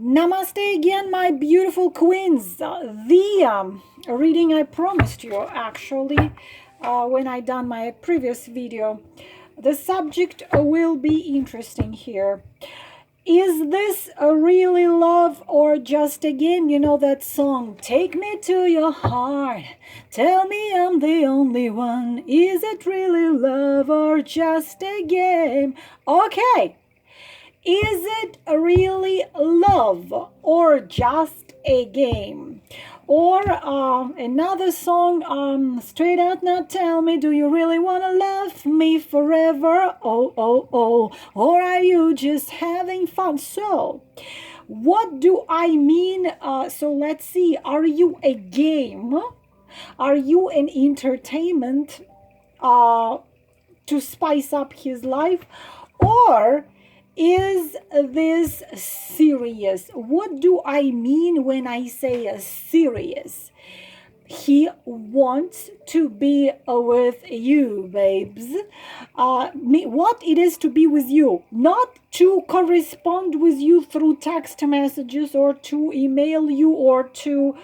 Namaste again, my beautiful queens. The reading I promised you, actually, when I done my previous video. The subject will be interesting here. Is this a really love or just a game? You know that song, Take Me to Your Heart, tell me I'm the only one. Is it really love or just a game? Okay. Is it really love or just a game? Or another song, straight out now tell me, do you really want to love me forever? Oh, oh, oh. Or are you just having fun? So, what do I mean? So let's see. Are you a game? Are you an entertainment to spice up his life? Or is this serious? What do I mean when I say serious? He wants to be with you, babes. What it is to be with you, not to correspond with you through text messages or to email you or to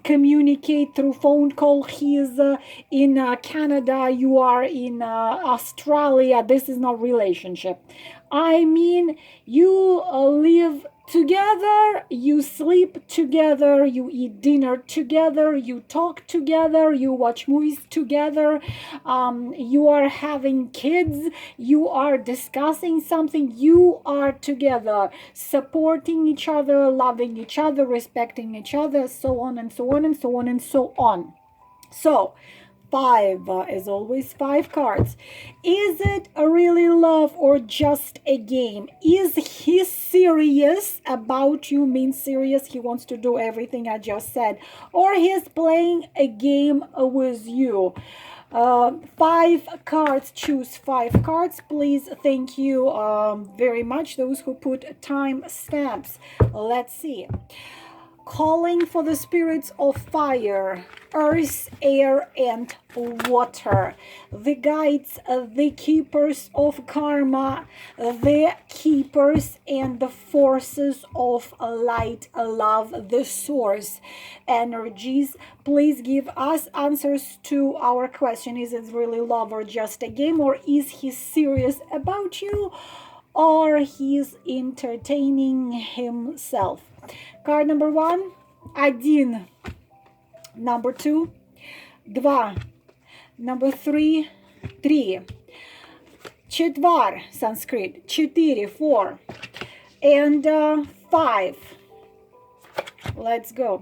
communicate through phone call. He is in Canada, you are in Australia. This is not relationship. I mean, you live together, you sleep together, you eat dinner together, you talk together, you watch movies together, you are having kids, you are discussing something, you are together, supporting each other, loving each other, respecting each other, so on and so on and so on and so on. So, five, as always, 5 cards. Is it a really love or just a game? Is he serious about you? Means serious, he wants to do everything I just said, or he's playing a game with you? 5 cards. Choose 5 cards, please. Thank you very much, those who put time stamps. Let's see. Calling for the spirits of fire, earth, air, and water, the guides, the keepers of karma, the keepers and the forces of light, love, the source energies. Please give us answers to our question. Is it really love or just a game? Or is he serious about you? Or he's entertaining himself? Card number 1, один. Number 2, два. Number 3, три. Четвар, Sanskrit, 4, 4. And 5. Let's go.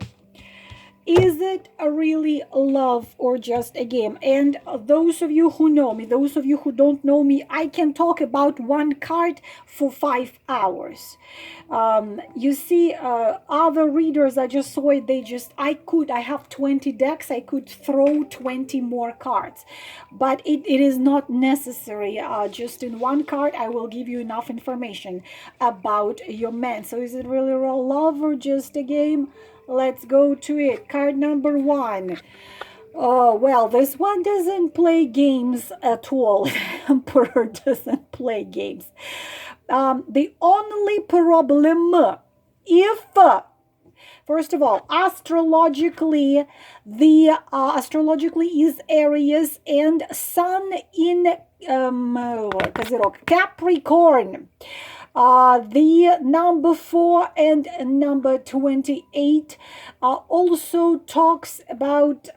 Is it a really love or just a game? And those of you who know me, those of you who don't know me, I can talk about one card for 5 hours. You see, other readers, I just saw it, I have 20 decks, I could throw 20 more cards. But it is not necessary. Just in one card, I will give you enough information about your man. So is it really real love or just a game? Let's go to it. Card number 1. Oh, well, this one doesn't play games at all. Emperor doesn't play games. The only problem, if, first of all, astrologically, astrologically is Aries and Sun in Capricorn. The number 4 and number 28 also talks about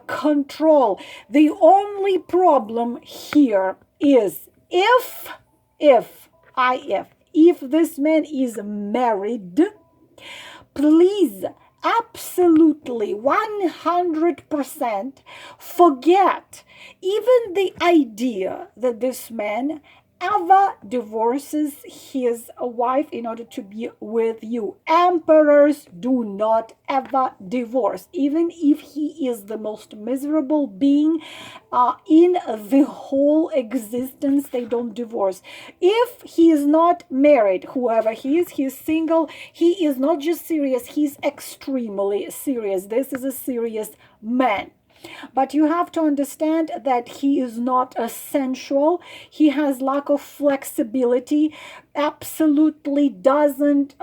control. The only problem here is if this man is married, please absolutely 100% forget even the idea that this man ever divorces his wife in order to be with you. Emperors do not ever divorce, even if he is the most miserable being in the whole existence. They don't divorce. If he is not married, whoever he is, he's single, he is not just serious, he's extremely serious. This is a serious man. But you have to understand that he is not a sensual. He has lack of flexibility, absolutely doesn't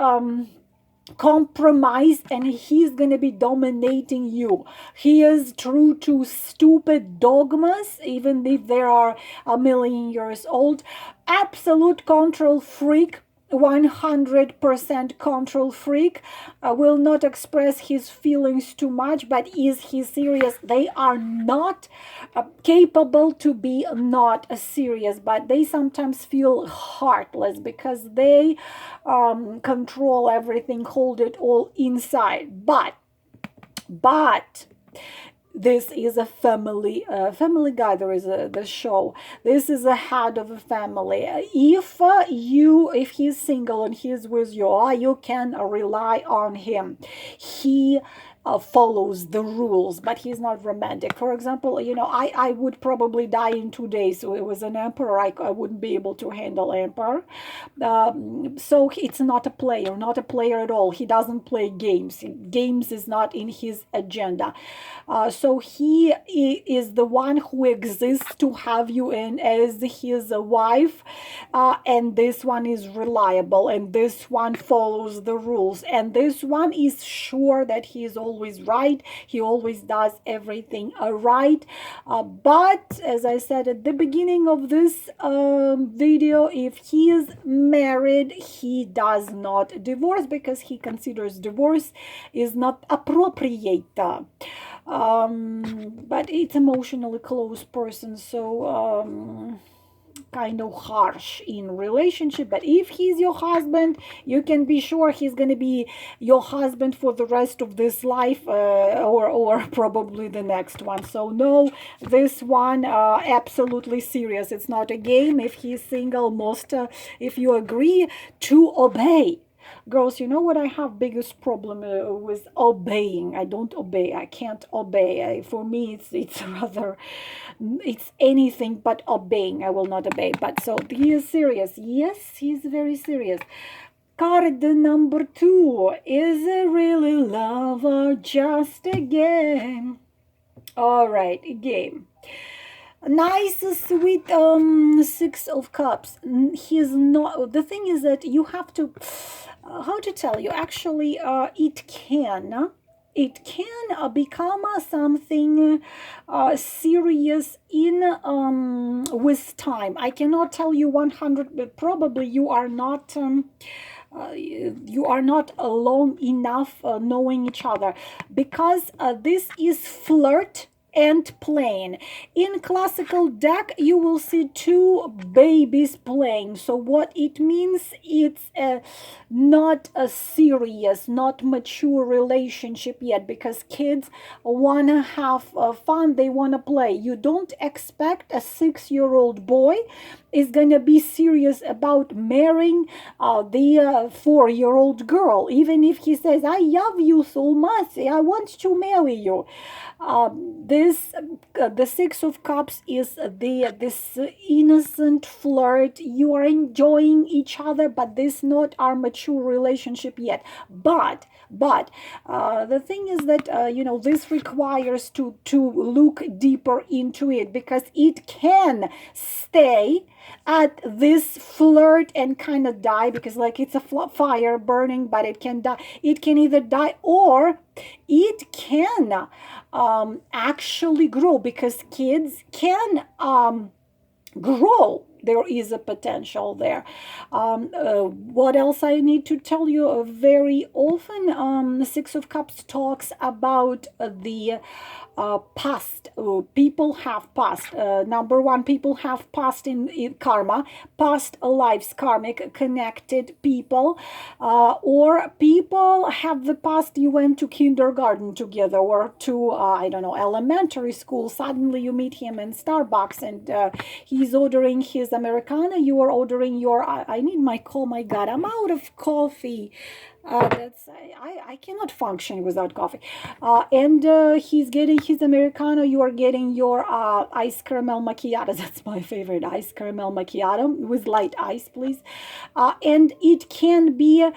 compromise, and he's going to be dominating you. He is true to stupid dogmas, even if they are a million years old. Absolute control freak, 100% control freak. Will not express his feelings too much, but is he serious? They are not capable to be not serious, but they sometimes feel heartless because they control everything, hold it all inside. But this is a family guy. There is the show. This is a head of a family. If he's single and he's with you, you can rely on him. He follows the rules, but he's not romantic. For example, I would probably die in 2 days. So it was an emperor. I wouldn't be able to handle emperor. So it's not a player at all. He doesn't play games. Games is not in his agenda. So he is the one who exists to have you in as his wife, and this one is reliable, and this one follows the rules, and this one is sure that he is always right. He always does everything right. But as I said at the beginning of this video, if he is married, he does not divorce because he considers divorce is not appropriate. But it's emotionally close person, so kind of harsh in relationship. But if he's your husband, you can be sure he's going to be your husband for the rest of this life, or probably the next one. So no, this one absolutely serious. It's not a game. If he's single, if you agree to obey. Girls, you know what I have biggest problem with obeying? I don't obey. I can't obey. For me, it's rather, it's anything but obeying. I will not obey. But so he is serious. Yes, he's very serious. Card number 2. Is it really love or just a game? All right, a game. Nice, sweet 6 of Cups. He's not. The thing is that you have to. How to tell you? Actually, it can become something serious in with time. I cannot tell you 100, but probably you are not. You are not alone enough knowing each other, because this is flirt and playing. In classical deck, you will see 2 babies playing. So what it means, it's not a serious, not mature relationship yet, because kids want to have fun. They want to play. You don't expect a 6-year-old boy is going to be serious about marrying the 4-year-old girl, even if he says, I love you so much, I want to marry you. The 6 of Cups is this innocent flirt. You are enjoying each other, but this not our mature relationship yet. But the thing is that this requires to look deeper into it, because it can stay at this flirt and kind of die, because like it's a fire burning, but it can die. It can either die or it can actually grow, because kids can grow. There is a potential there. What else I need to tell you? Very often, the 6 of Cups talks about the past. People have past. Number 1, people have past in karma, past lives, karmic connected people, or people have the past. You went to kindergarten together, or to I don't know, elementary school. Suddenly you meet him in Starbucks, and he's ordering his Americano. You are ordering your. I need my call. My God, I'm out of coffee. I cannot function without coffee. And he's getting his Americano. You are getting your ice caramel macchiato. That's my favorite, ice caramel macchiato with light ice, please. And it can be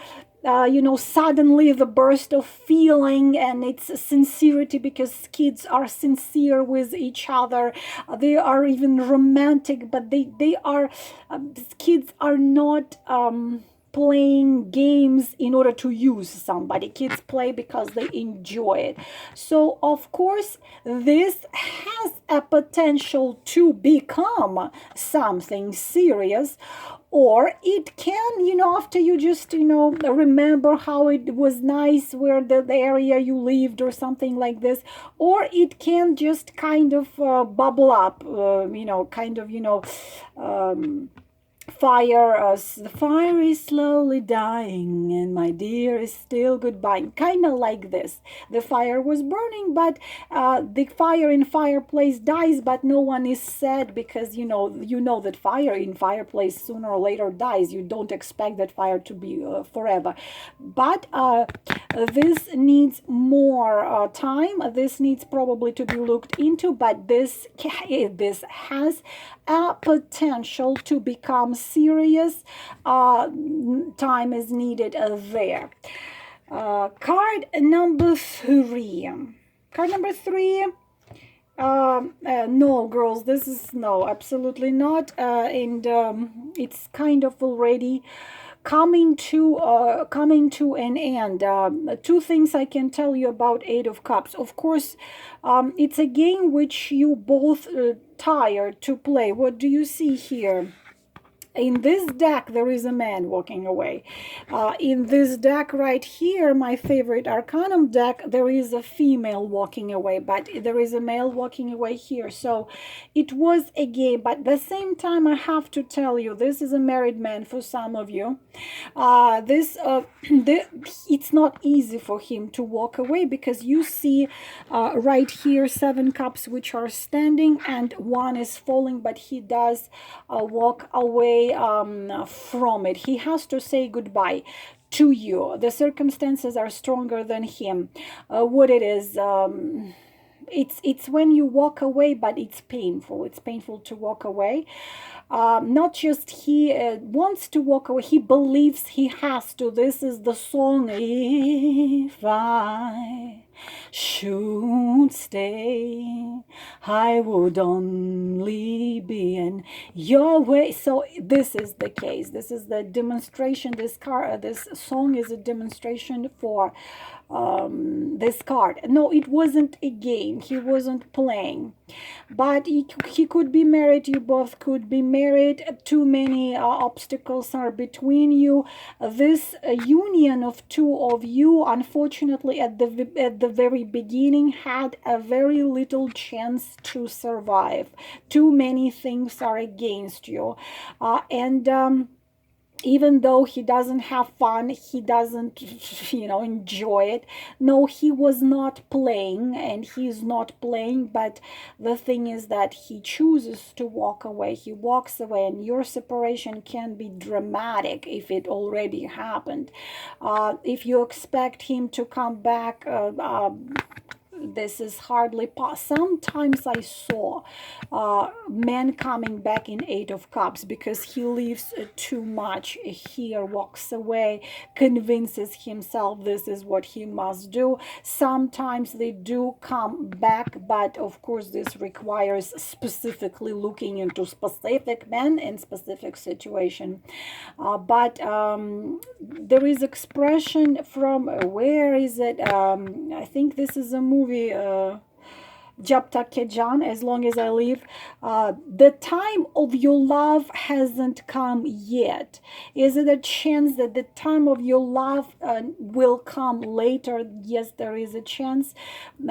suddenly the burst of feeling, and it's sincerity, because kids are sincere with each other. They are even romantic, but they are kids are not playing games in order to use somebody. Kids play because they enjoy it. So of course this has a potential to become something serious, or it can, after you just, remember how it was nice where the area you lived or something like this, or it can just kind of bubble up, fire us. The fire is slowly dying and my dear is still goodbye, kind of like this. The fire was burning, but the fire in fireplace dies, but no one is sad, because you know that fire in fireplace sooner or later dies. You don't expect that fire to be forever. But this needs more time. This needs probably to be looked into, but this has a potential to become serious. Time is needed there. Card number 3. Card number 3. No, girls, this is no, absolutely not. And it's kind of already coming to an end. Two things I can tell you about Eight of Cups. Of course, it's a game which you both tired to play. What do you see here? In this deck, there is a man walking away. In this deck right here, my favorite Arcanum deck, there is a female walking away, but there is a male walking away here. So it was a game, but at the same time, I have to tell you, this is a married man for some of you. It's not easy for him to walk away, because you see right here 7 cups which are standing and 1 is falling, but he does walk away from it. He has to say goodbye to you. The circumstances are stronger than him. What it is, it's when you walk away, but it's painful. It's painful to walk away. Not just he wants to walk away, he believes he has to. This is the song, if I should stay, I would only be in your way. So this is the case. This is the demonstration. This song is a demonstration for this card. No, it wasn't a game. He wasn't playing, but he could be married. You both could be married. Too many obstacles are between you. This union of two of you, unfortunately, at the very beginning, had a very little chance to survive. Too many things are against you, and even though he doesn't have fun, he doesn't, enjoy it. No, he was not playing, and he's not playing, but the thing is that he chooses to walk away. He walks away, and your separation can be dramatic if it already happened. If you expect him to come back, this is hardly possible. Sometimes I saw men coming back in Eight of Cups because he lives too much here, walks away, convinces himself this is what he must do. Sometimes they do come back, but of course this requires specifically looking into specific men in specific situation. But there is expression from, where is it? I think this is a movie, Jab Tak Ke Jaan, As Long As I Live. The time of your love hasn't come yet. Is it a chance that the time of your love will come later? Yes, there is a chance.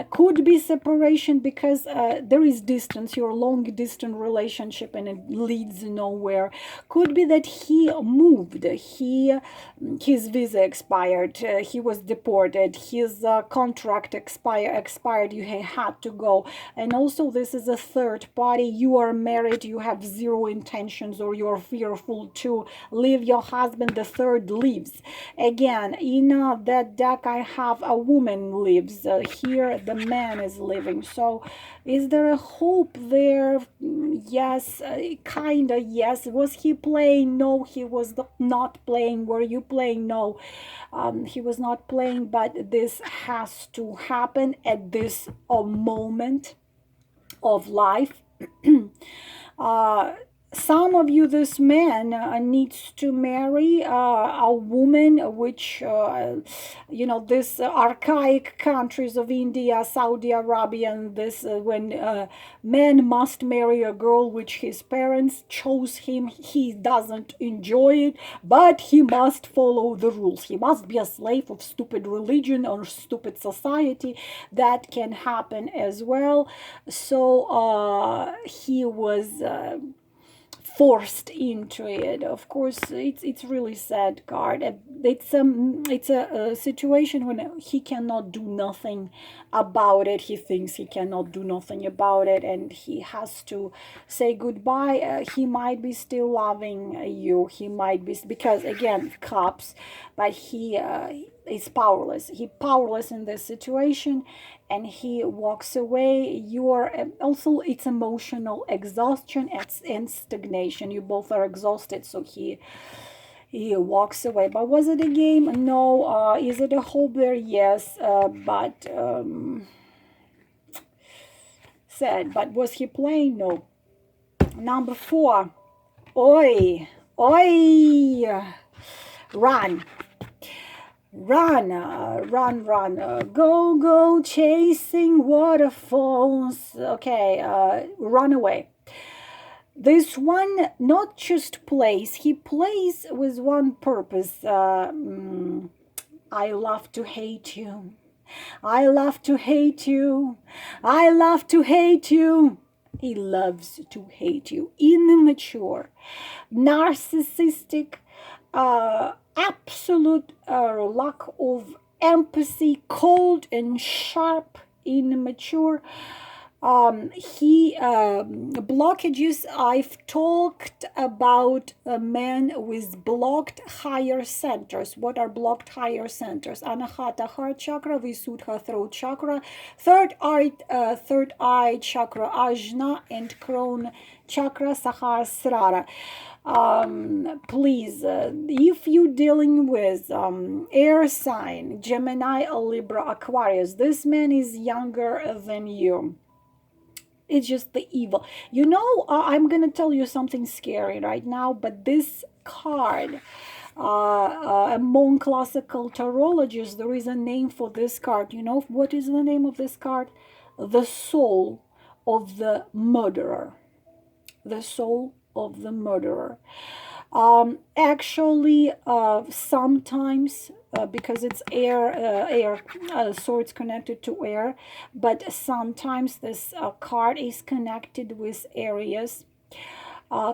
Could be separation because there is distance, your long distance relationship, and it leads nowhere. Could be that he moved, his visa expired, he was deported, his contract expired, you had to go. And also this is a third party. You are married, you have zero intentions, or you're fearful to leave your husband. The third leaves. Again, in that deck I have a woman leaves. Here the man is living. So is there a hope there? Yes, kinda yes. Was he playing? No, he was not playing. Were you playing? No, he was not playing, but this has to happen at this moment of life. some of you, this man needs to marry a woman which this archaic countries of India, Saudi Arabia, and this when man must marry a girl which his parents chose him. He doesn't enjoy it, but he must follow the rules. He must be a slave of stupid religion or stupid society. That can happen as well. So he was forced into it. Of course, it's really sad card. It's a situation when he cannot do nothing about it. He thinks he cannot do nothing about it, and he has to say goodbye. He might be still loving you. He might be, because again, cups, but he is powerless. He powerless in this situation, and he walks away. You're also, it's emotional exhaustion and stagnation. You both are exhausted, so he walks away. But was it a game? No. Is it a hope there? Yes. But sad. But was he playing? No. Number 4. Oi, oi, run. Run, run, go, go, chasing waterfalls. Okay, run away. This one not just plays, he plays with one purpose. I love to hate you. I love to hate you. I love to hate you. He loves to hate you. Immature, narcissistic, absolute lack of empathy, cold and sharp, immature. He blockages. I've talked about a man with blocked higher centers. What are blocked higher centers? Anahata heart chakra, Visuddha throat chakra, third eye chakra Ajna, and crown chakra Sahasrara. Please, if you're dealing with air sign, Gemini, Libra, Aquarius, this man is younger than you. It's just the evil. I'm going to tell you something scary right now, but this card, among classical tarologists, there is a name for this card. You know what is the name of this card? The soul of the murderer. The soul of the murderer. Actually, sometimes because it's air swords connected to air, but sometimes this card is connected with areas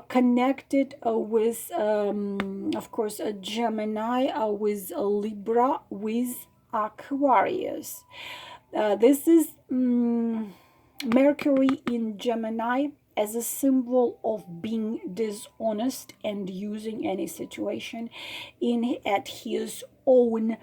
connected with of course a Gemini, with a Libra, with Aquarius. This is Mercury in Gemini as a symbol of being dishonest and using any situation at his own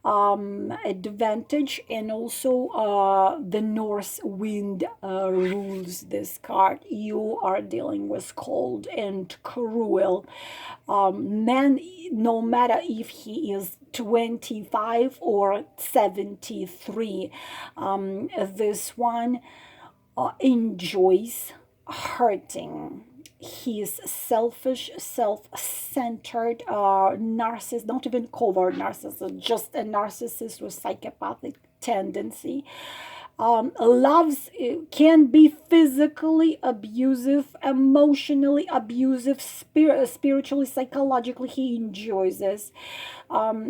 advantage. And also the north wind rules this card. You are dealing with cold and cruel man, no matter if he is 25 or 73. This one enjoys hurting. He is selfish, self-centered, narcissist, not even covert narcissist, just a narcissist with psychopathic tendency. Loves, can be physically abusive, emotionally abusive, spiritually, psychologically. He enjoys this.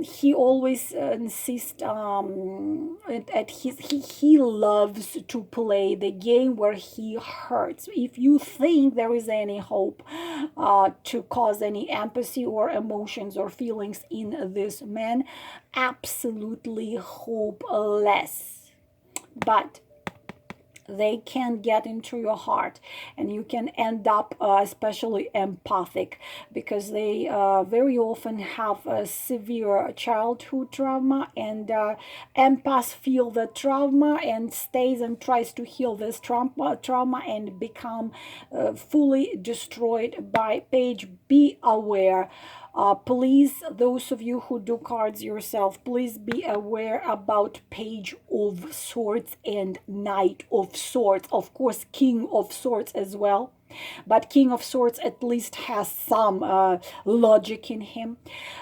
He always insists at he loves to play the game where he hurts. If you think there is any hope to cause any empathy or emotions or feelings in this man, absolutely hopeless. But they can get into your heart, and you can end up especially empathic, because they very often have a severe childhood trauma, and empaths feel the trauma and stays and tries to heal this trauma and become fully destroyed by page. Be aware. Please, those of you who do cards yourself, please be aware about Page of Swords and Knight of Swords. Of course, King of Swords as well. but King of Swords at least has some logic in him.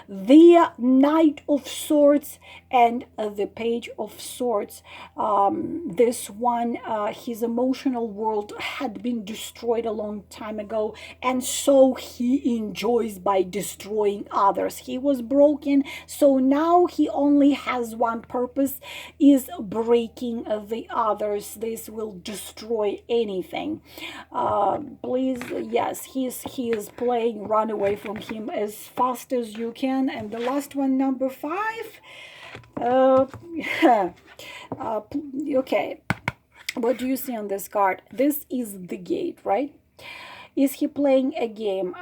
The Knight of Swords and the Page of Swords. This one, his emotional world had been destroyed a long time ago, and so he enjoys by destroying others. He was broken, so now he only has one purpose, is breaking the others. This will destroy anything. Please, yes, he is playing run away from him as fast as you can. And the last one, number 5. Okay, what do you see on this card? This is the gate, right? Is he playing a game?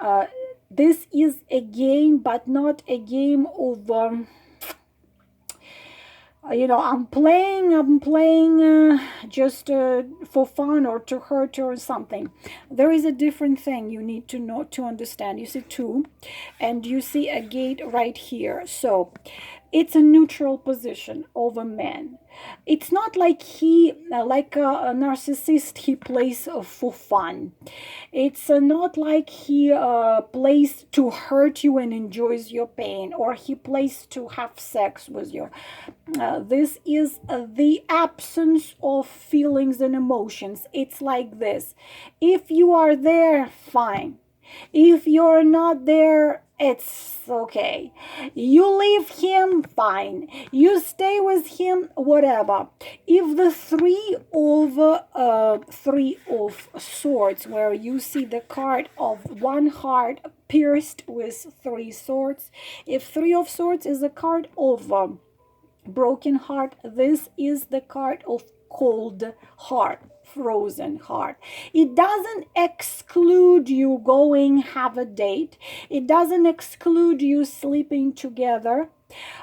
This is a game, but not a game of you know, I'm playing just for fun or to hurt or something. There is a different thing you need to know, to understand. You see 2, and you see a gate right here. So it's a neutral position of a man. It's not like he, like a narcissist, he plays for fun. It's not like he plays to hurt you and enjoys your pain, or he plays to have sex with you. This is the absence of feelings and emotions. It's like this. If you are there, fine. If you're not there, it's okay. You leave him, fine. You stay with him, whatever. If the three of swords, where you see the card of one heart pierced with 3 swords, if 3 of swords is a card of broken heart, this is the card of cold heart, frozen heart. It doesn't exclude you going have a date. It doesn't exclude you sleeping together,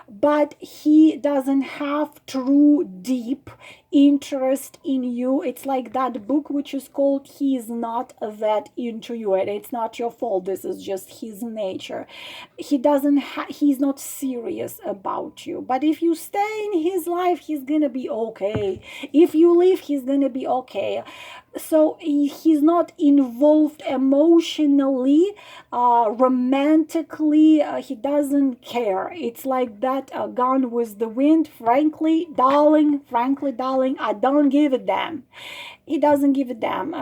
but he doesn't have true deep interest in you. It's like that book which is called He Is Not That Into You, and it's not your fault. This is just his nature. He's not serious about you. But if you stay in his life, he's gonna be okay. If you leave, he's gonna be okay. So he's not involved emotionally, romantically. He doesn't care. It's like that Gone with the Wind. Frankly, darling, I don't give a damn. He doesn't give a damn.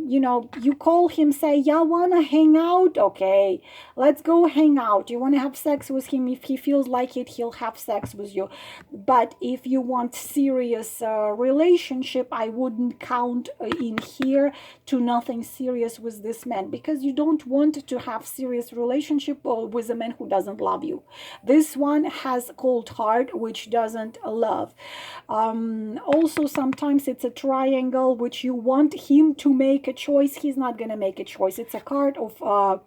You know, you call him, say, yeah, wanna hang out? Okay, let's go hang out. You wanna have sex with him? If he feels like it, he'll have sex with you. But if you want serious relationship, I wouldn't count in here to nothing serious with this man, because you don't want to have serious relationship with a man who doesn't love you. This one has cold heart, which doesn't love. Also, sometimes it's a triangle which you want him to make a choice. He's not gonna make a choice. It's a card of a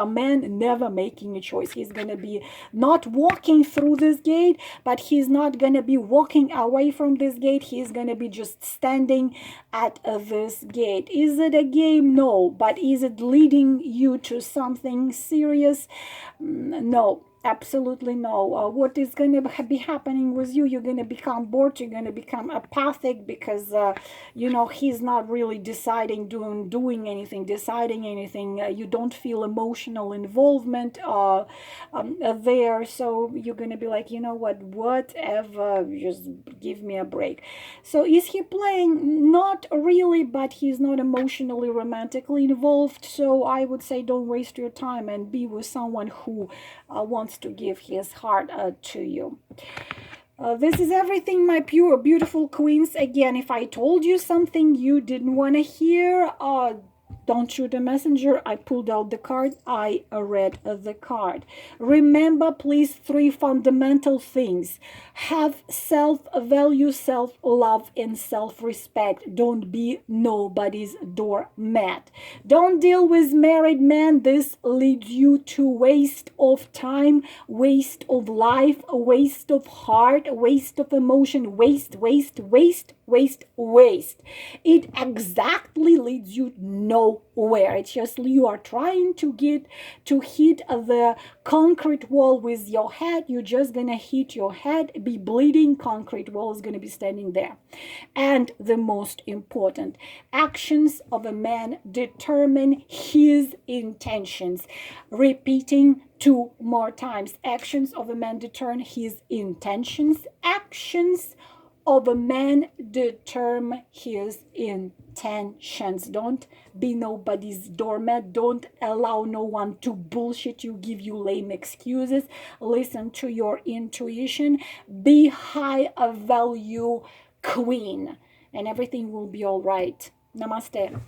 man never making a choice. He's gonna be not walking through this gate, but he's not gonna be walking away from this gate. He's gonna be just standing at this gate. Is it a game? No. But is it leading you to something serious? No. Absolutely no. What is going to be happening with you? You're going to become bored. You're going to become apathic, because you know, he's not really deciding, doing anything, deciding anything. You don't feel emotional involvement there. So you're going to be like, you know what, whatever, just give me a break. So is he playing? Not really, but he's not emotionally, romantically involved. So I would say don't waste your time and be with someone who wants to give his heart to you. This is everything, my pure, beautiful queens. Again, if I told you something you didn't want to hear, don't shoot a messenger. I pulled out the card. I read the card. Remember, please, 3 fundamental things. Have self-value, self-love, and self-respect. Don't be nobody's doormat. Don't deal with married men. This leads you to waste of time, waste of life, waste of heart, waste of emotion, waste. It exactly leads you nowhere. nowhere. It's just you are trying to hit the concrete wall with your head. You're just gonna hit your head, be bleeding, concrete wall is gonna be standing there. And the most important, actions of a man determine his intentions. Repeating 2 more times. Actions of a man determine his intentions. Actions of a man determine his intentions. Don't be nobody's doormat. Don't allow no one to bullshit you, give you lame excuses. Listen to your intuition. Be high value queen, and everything will be all right. Namaste.